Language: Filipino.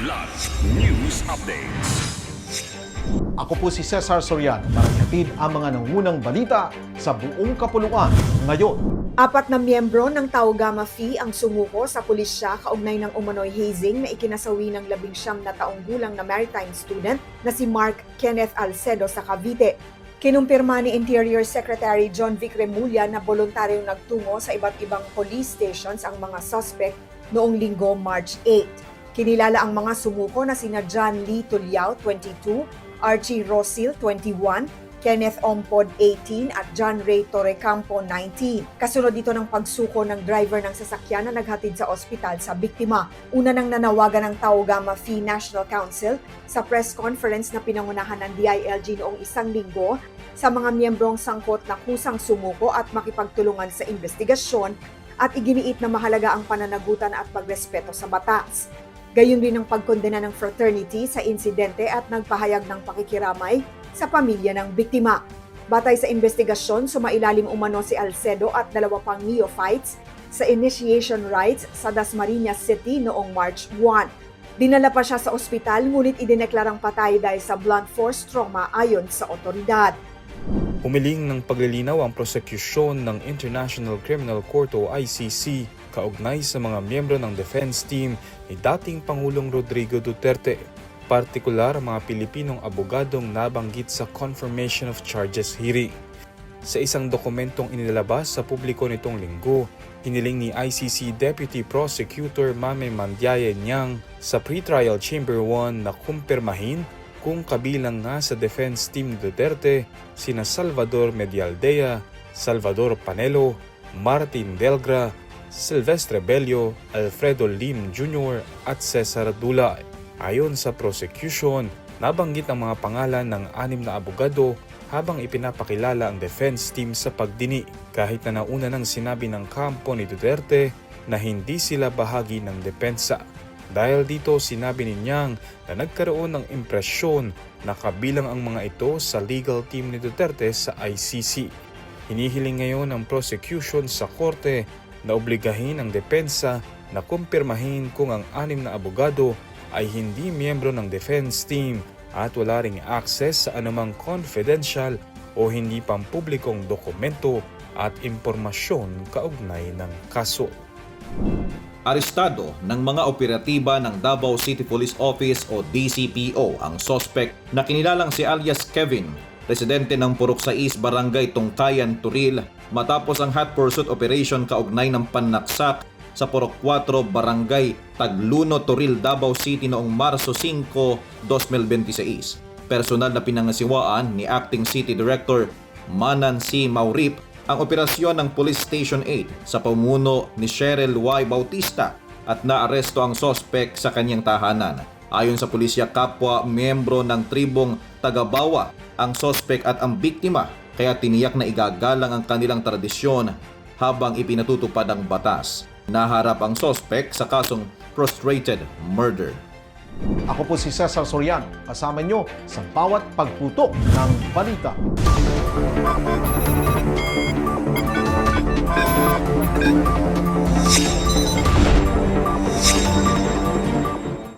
Kilat News Updates. Ako po si Cesar Soriano para hatid ang mga nangunang balita sa buong kapuluan ngayon. 4 na miyembro ng Tau Gamma Phi ang sumuko sa pulisya kaugnay ng umano'y hazing na ikinasawi ng 19 na taong gulang na maritime student na si Mark Kenneth Alcedo sa Cavite. Kinumpirma ni Interior Secretary John Vic Remulla na voluntaryong nagtungo sa iba't ibang police stations ang mga suspect noong linggo March 8. Kinilala ang mga sumuko na sina John Lee Tuliao, 22, Archie Rosil, 21, Kenneth Ompod, 18 at John Ray Torrecampo, 19. Kasunod dito ng pagsuko ng driver ng sasakyan na naghatid sa ospital sa biktima. Una nang nanawagan ng Tau Gamma Phi National Council sa press conference na pinangunahan ng DILG noong isang linggo sa mga miyembrong sangkot na kusang sumuko at makipagtulungan sa investigasyon at iginiit na mahalaga ang pananagutan at pagrespeto sa batas. Gayon din ang pagkondena ng fraternity sa insidente at nagpahayag ng pakikiramay sa pamilya ng biktima. Batay sa investigasyon, sumailalim umano si Alcedo at 2 pang neophytes sa initiation rites sa Dasmariñas City noong March 1. Dinala pa siya sa ospital ngunit idineklarang patay dahil sa blunt force trauma ayon sa otoridad. Humiling ng paglilinaw ang prosekusyon ng International Criminal Court o ICC kaugnay sa mga miyembro ng defense team ni dating Pangulong Rodrigo Duterte, partikular ang mga Pilipinong abogadong nabanggit sa Confirmation of Charges hearing. Sa isang dokumentong inilalabas sa publiko nitong linggo, hiniling ni ICC Deputy Prosecutor Mame Mandiaye Nyang sa Pretrial Chamber 1 na kumpirmahin kung kabilang nga sa defense team ni Duterte sina Salvador Medialdea, Salvador Panelo, Martin Delgra, Silvestre Bello, Alfredo Lim Jr. at Cesar Dulay. Ayon sa prosecution, nabanggit ang mga pangalan ng 6 na abogado habang ipinapakilala ang defense team sa pagdini kahit na nauna nang sinabi ng kampo ni Duterte na hindi sila bahagi ng depensa. Dahil dito sinabi ni Nyang na nagkaroon ng impresyon na kabilang ang mga ito sa legal team ni Duterte sa ICC. Hinihiling ngayon ng prosecution sa korte na obligahin ang depensa na kumpirmahin kung ang 6 na abogado ay hindi miyembro ng defense team at wala ring access sa anumang confidential o hindi pampublikong dokumento at impormasyon kaugnay ng kaso. Arestado ng mga operatiba ng Davao City Police Office o DCPO ang suspect na kinilalang si alias Kevin, residente ng Purok 6, Barangay Tungkayan, Turil, matapos ang hot pursuit operation kaugnay ng panaksak sa Purok 4, Barangay Tagluno, Turil, Davao City noong Marso 5, 2026. Personal na pinangasiwaan ni Acting City Director Manan C. Maurip ang operasyon ng Police Station 8 sa pamuno ni Cheryl Y. Bautista at naaresto ang sospek sa kanyang tahanan. Ayon sa pulisya kapwa, miyembro ng tribong Tagabawa ang sospek at ang biktima kaya tiniyak na igagalang ang kanilang tradisyon habang ipinatutupad ang batas. Naharap ang sospek sa kasong frustrated murder. Ako po si Cesar Soriano, kasama nyo sa bawat pagputok ng balita.